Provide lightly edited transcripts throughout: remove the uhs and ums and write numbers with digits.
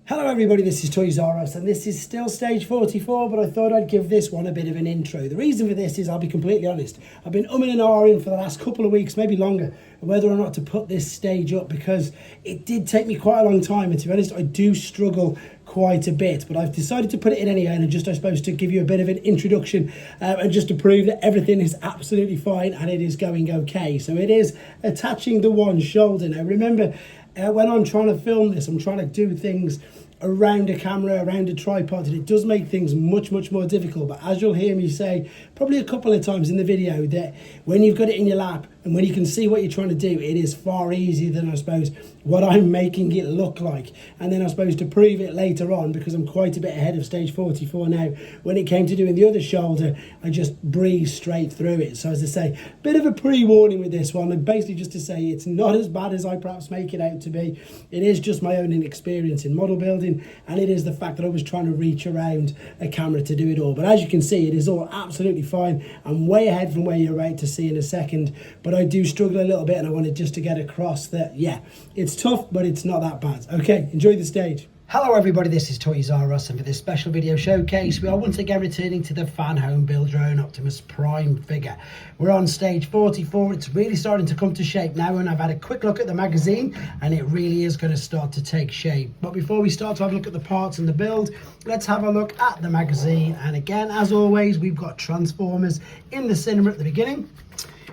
Hello everybody, this is Toys R Us and this is still stage 44, but I thought I'd give this one a bit of an intro. The reason for this is, I'll be completely honest, I've been umming and ahhing for the last couple of weeks, maybe longer, whether or not to put this stage up, because it did take me quite a long time, and to be honest, I do struggle quite a bit, but I've decided to put it in anyway, and just, I suppose, to give you a bit of an introduction and just to prove that everything is absolutely fine and it is going okay. So it is attaching the one shoulder. Now remember, when I'm trying to film this, I'm trying to do things around a camera, around a tripod, and it does make things much more difficult. But as you'll hear me say probably a couple of times in the video, that when you've got it in your lap and when you can see what you're trying to do, it is far easier than, I suppose, what I'm making it look like. And then I suppose to prove it later on, because I'm quite a bit ahead of stage 44 now, when it came to doing the other shoulder, I just breezed straight through it. So as I say, bit of a pre-warning with this one, and basically just to say it's not as bad as I perhaps make it out to be. It is just my own inexperience in model building, and it is the fact that I was trying to reach around a camera to do it all. But as you can see, it is all absolutely fine. I'm way ahead from where you're about to see in a second, but I do struggle a little bit, and I wanted just to get across that, yeah, it's tough, but it's not that bad. Okay, enjoy the stage. Hello everybody, this is Toys R Us, and for this special video showcase, we are once again returning to the fan home build your own Optimus Prime figure. We're on stage 44, it's really starting to come to shape now, and I've had a quick look at the magazine, and it really is going to start to take shape. But before we start to have a look at the parts and the build, let's have a look at the magazine. And again, as always, we've got Transformers in the cinema at the beginning.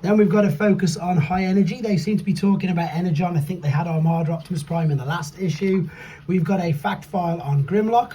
Then we've got to focus on high energy. They seem to be talking about Energon. I think they had Armada Optimus Prime in the last issue. We've got a fact file on Grimlock.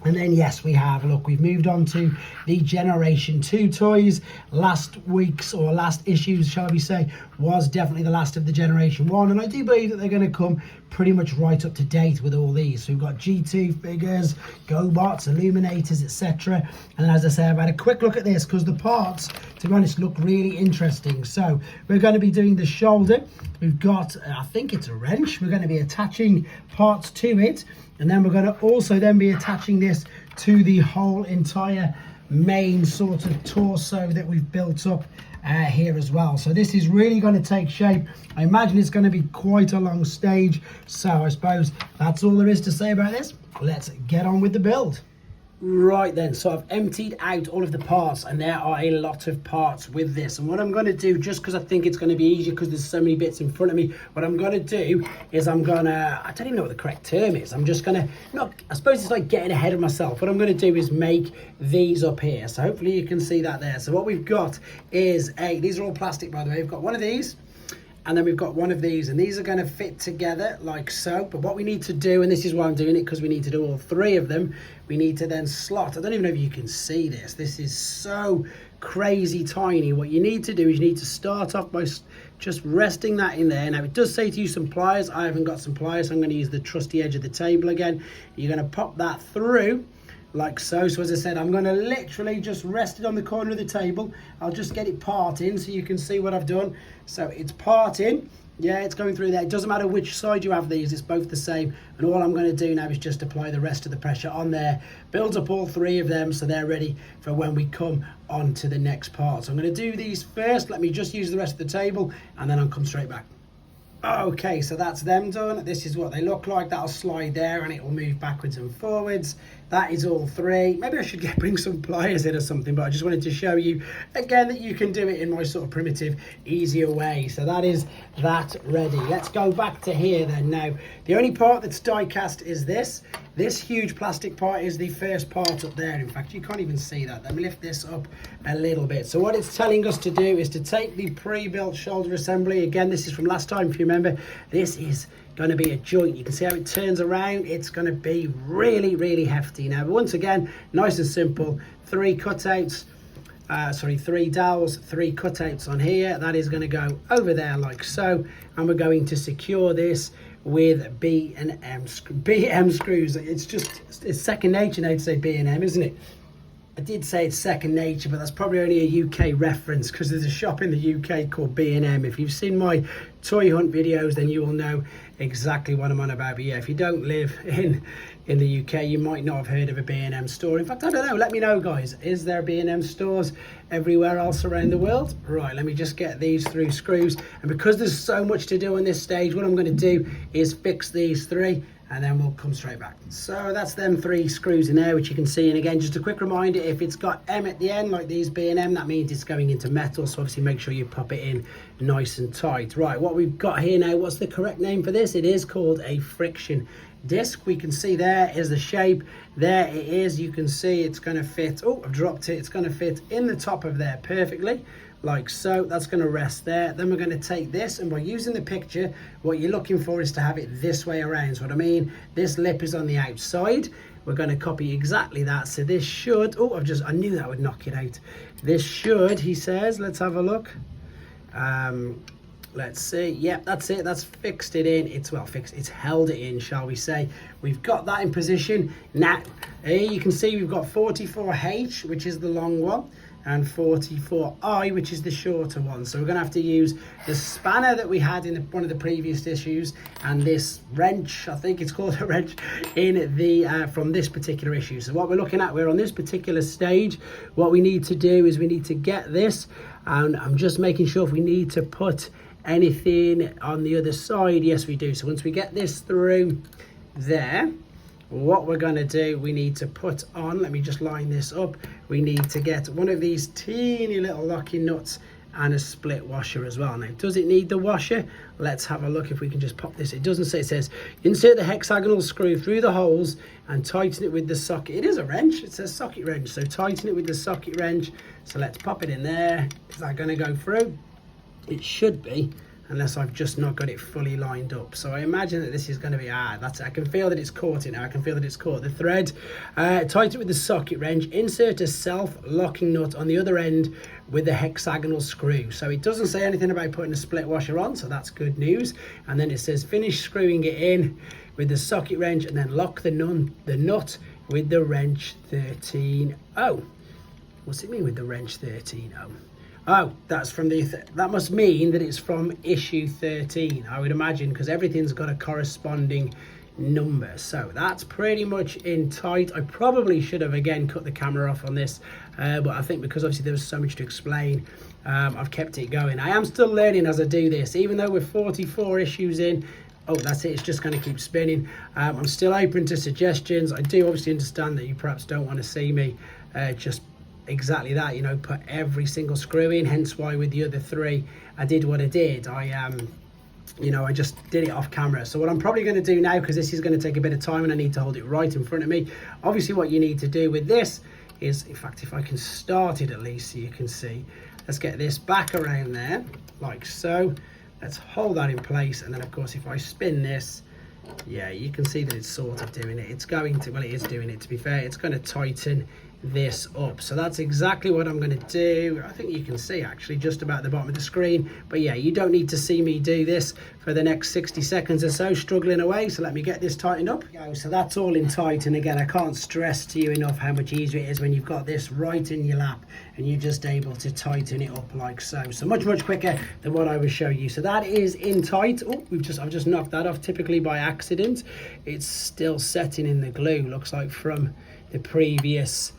And then, yes, we have, look, we've moved on to the Generation 2 toys. Last week's, or last issues, shall we say, was definitely the last of the Generation 1. And I do believe that they're going to come pretty much right up to date with all these. So we've got G2 figures, GoBots, Illuminators, etc. And as I say, I've had a quick look at this because the parts, to be honest, look really interesting. So we're going to be doing the shoulder. We've got, I think it's a wrench. We're going to be attaching parts to it. And then we're going to also then be attaching this to the whole entire main sort of torso that we've built up here as well. So this is really going to take shape. I imagine it's going to be quite a long stage. So I suppose that's all there is to say about this. Let's get on with the build. Right then, so I've emptied out all of the parts, and there are a lot of parts with this. And what I'm going to do, just because I think it's going to be easier because there's so many bits in front of me, what I'm going to do is I don't even know what the correct term is. I'm just going to, I suppose it's like getting ahead of myself. What I'm going to do is make these up here. So hopefully you can see that there. So what we've got is these are all plastic, by the way. We've got one of these, and then we've got one of these, and these are going to fit together like so. But what we need to do, and this is why I'm doing it, because we need to do all three of them, we need to then slot. I don't even know if you can see this. This is so crazy tiny. What you need to do is you need to start off by just resting that in there. Now it does say to use some pliers. I haven't got some pliers, so I'm going to use the trusty edge of the table again. You're going to pop that through like so. So as I said, I'm going to literally just rest it on the corner of the table. I'll just get it parting so you can see what I've done. So it's parting. Yeah, it's going through there. It doesn't matter which side you have these, it's both the same. And all I'm going to do now is just apply the rest of the pressure on there, build up all three of them so they're ready for when we come on to the next part. So I'm going to do these first. Let me just use the rest of the table, and then I'll come straight back. Okay, so that's them done. This is what they look like. That'll slide there and it will move backwards and forwards. That is all three. Maybe I should bring some pliers in or something, but I just wanted to show you again that you can do it in my sort of primitive, easier way. So that is that ready. Let's go back to here then. Now, the only part that's die cast is this. This huge plastic part is the first part up there. In fact, you can't even see that. Let me lift this up a little bit. So what it's telling us to do is to take the pre-built shoulder assembly. Again, this is from last time, if you remember. This is going to be a joint. You can see how it turns around. It's going to be really hefty. Now, once again, nice and simple. Three cutouts. Three dowels, three cutouts on here. That is going to go over there like so. And we're going to secure this with B&M screws. It's second nature now to say B&M, isn't it? I did say it's second nature, but that's probably only a UK reference because there's a shop in the UK called B&M. If you've seen my toy hunt videos, then you will know exactly what I'm on about. But yeah, if you don't live in the UK, you might not have heard of a B&M store. In fact, I don't know. Let me know, guys. Is there B&M stores everywhere else around the world? Right, let me just get these through screws. And because there's so much to do on this stage, what I'm going to do is fix these three, and then we'll come straight back. So that's them 3 screws in there, which you can see. And again, just a quick reminder, if it's got M at the end, like these being M, that means it's going into metal. So obviously make sure you pop it in nice and tight. Right, what we've got here now, what's the correct name for this? It is called a friction disc. We can see there is the shape. There it is. You can see it's going to fit. Oh, I've dropped it. It's going to fit in the top of there perfectly, like so. That's going to rest there. Then we're going to take this, and by using the picture, what you're looking for is to have it this way around. So what I mean, this lip is on the outside. We're going to copy exactly that. So this should, oh, I knew that would knock it out. This should, he says, let's have a look. Let's see. Yep, that's it. That's fixed it in. It's well fixed. It's held it in, shall we say. We've got that in position. Now, here you can see we've got 44H, which is the long one, and 44I, which is the shorter one. So we're going to have to use the spanner that we had in one of the previous issues, and this wrench, I think it's called a wrench, in the from this particular issue. So what we're looking at, we're on this particular stage. What we need to do is we need to get this, and I'm just making sure if we need to put anything on the other side. Yes, we do. So once we get this through there, what we're going to do, we need to put on, let me just line this up, we need to get one of these teeny little locking nuts and a split washer as well. Now, does it need the washer? Let's have a look if we can just pop this. It doesn't say. It says insert the hexagonal screw through the holes and tighten it with the socket. It is a wrench. It says socket wrench, so tighten it with the socket wrench. So let's pop it in there. Is that going to go through? It should be, unless I've just not got it fully lined up. So I imagine that this is going to be, that's it. I can feel that it's caught it now. I can feel that it's caught the thread. Tighten it with the socket wrench. Insert a self-locking nut on the other end with the hexagonal screw. So it doesn't say anything about putting a split washer on, so that's good news. And then it says finish screwing it in with the socket wrench, and then lock the nut with the wrench 13. Oh, what's it mean with the wrench 13? Oh, that's from that must mean that it's from issue 13, I would imagine, because everything's got a corresponding number. So that's pretty much in tight. I probably should have again cut the camera off on this, but I think because obviously there was so much to explain, I've kept it going. I am still learning as I do this, even though we're 44 issues in. Oh, that's it. It's just going to keep spinning. I'm still open to suggestions. I do obviously understand that you perhaps don't want to see me just exactly that, you know, put every single screw in, hence why with the other 3 I did what I did. You know, I just did it off camera. So what I'm probably going to do now, because this is going to take a bit of time and I need to hold it right in front of me, obviously what you need to do with this is, in fact, if I can start it at least so you can see, let's get this back around there like so. Let's hold that in place, and then of course if I spin this, yeah, you can see that it's sort of doing it. It's going to, well, it is doing it, to be fair. It's going to tighten this up. So that's exactly what I'm going to do. I think you can see actually just about the bottom of the screen, but yeah, you don't need to see me do this for the next 60 seconds or so struggling away. So let me get this tightened up. So that's all in tight, and again, I can't stress to you enough how much easier it is when you've got this right in your lap and you're just able to tighten it up like so. So much quicker than what I was showing you. So that is in tight. Oh, I've just knocked that off, typically by accident. It's still setting in the glue, looks like, from the previous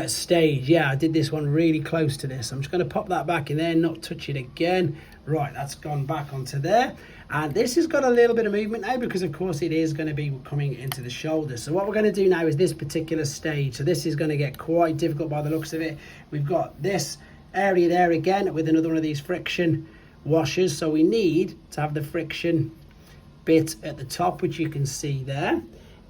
stage. Yeah, I did this one really close to this. I'm just going to pop that back in there, not touch it again. Right, that's gone back onto there, and this has got a little bit of movement now because of course it is going to be coming into the shoulder. So what we're going to do now is this particular stage. So this is going to get quite difficult by the looks of it. We've got this area there again with another one of these friction washers, so we need to have the friction bit at the top, which you can see there.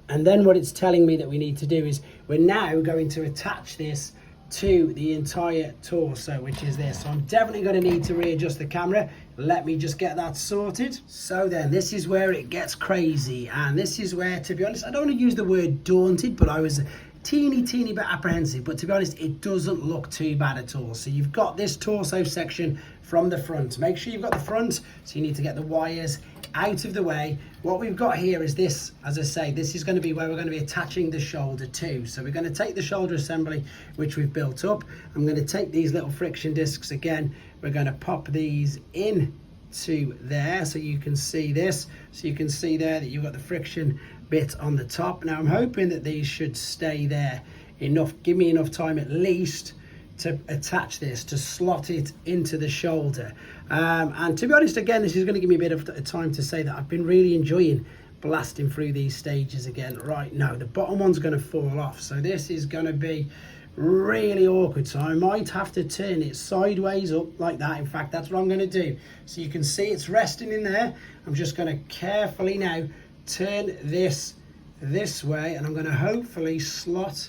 And then what it's telling me that we need to do is we're now going to attach this to the entire torso, which is this. So I'm definitely going to need to readjust the camera. Let me just get that sorted. So then this is where it gets crazy, and this is where, to be honest, I don't want to use the word daunted, but I was teeny bit apprehensive, but to be honest, it doesn't look too bad at all. So you've got this torso section from the front. Make sure you've got the front, so you need to get the wires out of the way. What we've got here is this, as I say, this is going to be where we're going to be attaching the shoulder to. So we're going to take the shoulder assembly, which we've built up. I'm going to take these little friction discs again. We're going to pop these in to there, so you can see this. So you can see there that you've got the friction bit on the top. Now I'm hoping that these should stay there enough, give me enough time at least to attach this, to slot it into the shoulder. And to be honest, again, this is going to give me a bit of time to say that I've been really enjoying blasting through these stages again. Right, no, the bottom one's going to fall off, so this is going to be really awkward, so I might have to turn it sideways up like that. In fact, that's what I'm going to do. So you can see it's resting in there. I'm just going to carefully now turn this way, and I'm going to hopefully slot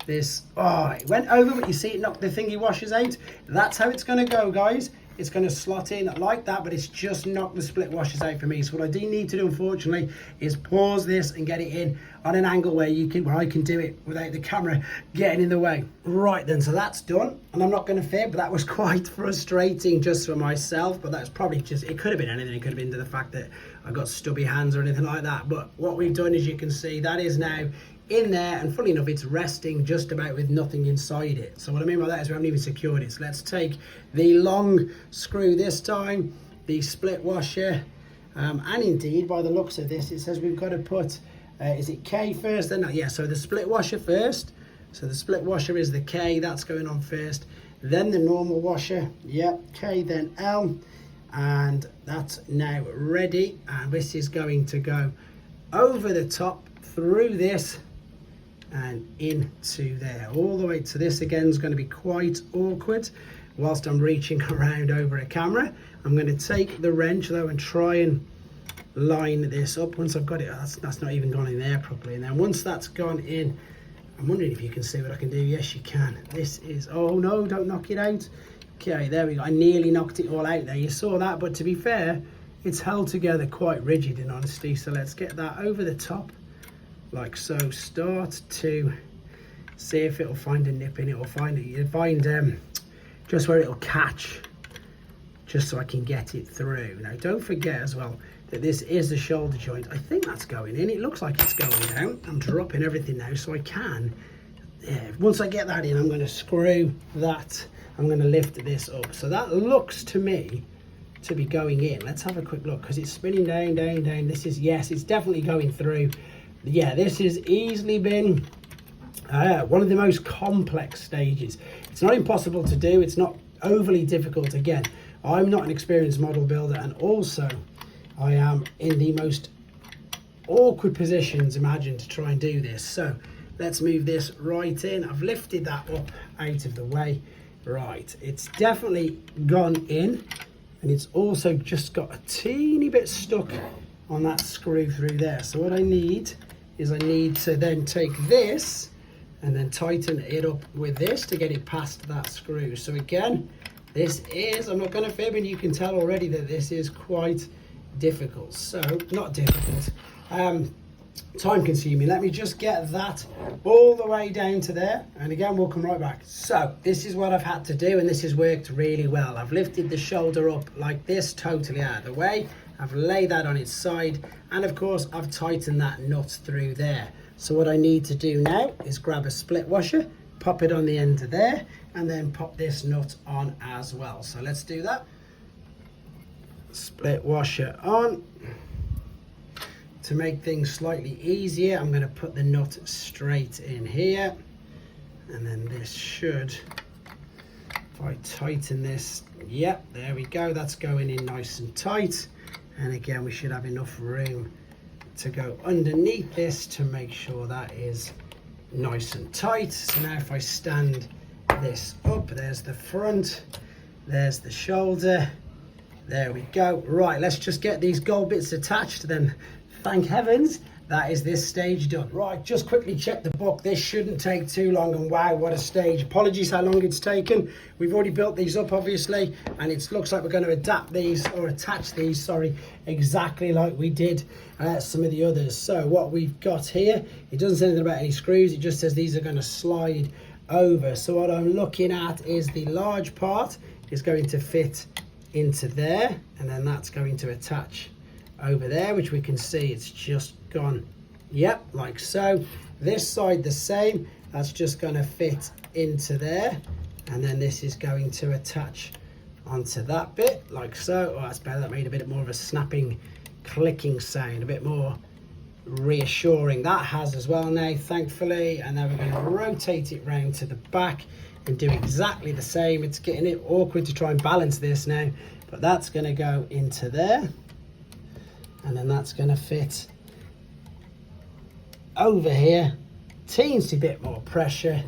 this. Oh, it went over, but you see it knocked the thingy washers out. That's how it's going to go, guys. It's going to slot in like that, but it's just knocked the split washers out for me. So what I do need to do, unfortunately, is pause this and get it in on an angle where I can do it without the camera getting in the way. Right then, so that's done, and I'm not going to fib, but that was quite frustrating just for myself. But that's probably just, it could have been anything. It could have been to the fact that I got stubby hands or anything like that. But what we've done, as you can see, that is now in there, and funny enough, it's resting just about with nothing inside it. So what I mean by that is we haven't even secured it. So let's take the long screw this time, the split washer, and indeed by the looks of this, it says we've got to put is it K first? Then yeah, so the split washer first. So the split washer is the K, that's going on first, then the normal washer, yep, K, then L, and that's now ready. And this is going to go over the top through this and into there, all the way to this. Again is going to be quite awkward whilst I'm reaching around over a camera. I'm going to take the wrench though and try and line this up. Once I've got it, that's not even gone in there properly, and then once that's gone in, I'm wondering if you can see what I can do. Yes, you can. This is, oh no, don't knock it out. Okay, there we go. I nearly knocked it all out there. You saw that, but to be fair, it's held together quite rigid in honesty. So let's get that over the top like so. Start to see if it'll find a nip in it, or find just where it'll catch, just so I can get it through. Now don't forget as well that this is the shoulder joint. I think that's going in. It looks like it's going down. I'm dropping everything now so I can, yeah, once I get that in, I'm going to screw that, I'm going to lift this up. So that looks to me to be going in. Let's have a quick look, because it's spinning down. This is, yes, it's definitely going through. Yeah, this has easily been one of the most complex stages. It's not impossible to do, it's not overly difficult. Again, I'm not an experienced model builder, and also I am in the most awkward positions imagined to try and do this. So let's move this right in. I've lifted that up out of the way. Right, it's definitely gone in, and it's also just got a teeny bit stuck on that screw through there. So what I need is I need to then take this and then tighten it up with this to get it past that screw. So again, this is, I'm not going to fib, and you can tell already that this is quite difficult. So not difficult, time consuming. Let me just get that all the way down to there, and again we'll come right back. So this is what I've had to do, and this has worked really well. I've lifted the shoulder up like this, totally out of the way. I've laid that on its side, and of course I've tightened that nut through there. So what I need to do now is grab a split washer, pop it on the end of there, and then pop this nut on as well. So let's do that. Split washer on. To make things slightly easier, I'm going to put the nut straight in here, and then this should, if I tighten this, yep, there we go, that's going in nice and tight. And again, we should have enough room to go underneath this to make sure that is nice and tight. So now if I stand this up, there's the front, there's the shoulder, there we go. Right, let's just get these gold bits attached, then thank heavens that is this stage done. Right, just quickly check the book. This shouldn't take too long, and wow, what a stage. Apologies how long it's taken. We've already built these up obviously, and it looks like we're going to adapt these, or attach these, sorry, exactly like we did some of the others. So what we've got here, it doesn't say anything about any screws, it just says these are going to slide over. So what I'm looking at is the large part is going to fit into there, and then that's going to attach over there, which we can see it's just gone, yep, like so. This side the same, that's just going to fit into there, and then this is going to attach onto that bit like so. Oh, that's better. That made a bit more of a snapping, clicking sound, a bit more reassuring. That has as well now, thankfully. And then we're going to rotate it round to the back and do exactly the same. It's getting it awkward to try and balance this now, but that's going to go into there, and then that's going to fit over here. Teensy bit more pressure.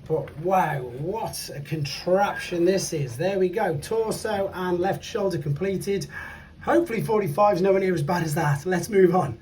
But wow, what a contraption this is. There we go, torso and left shoulder completed. Hopefully 45 is nowhere near as bad as that. Let's move on.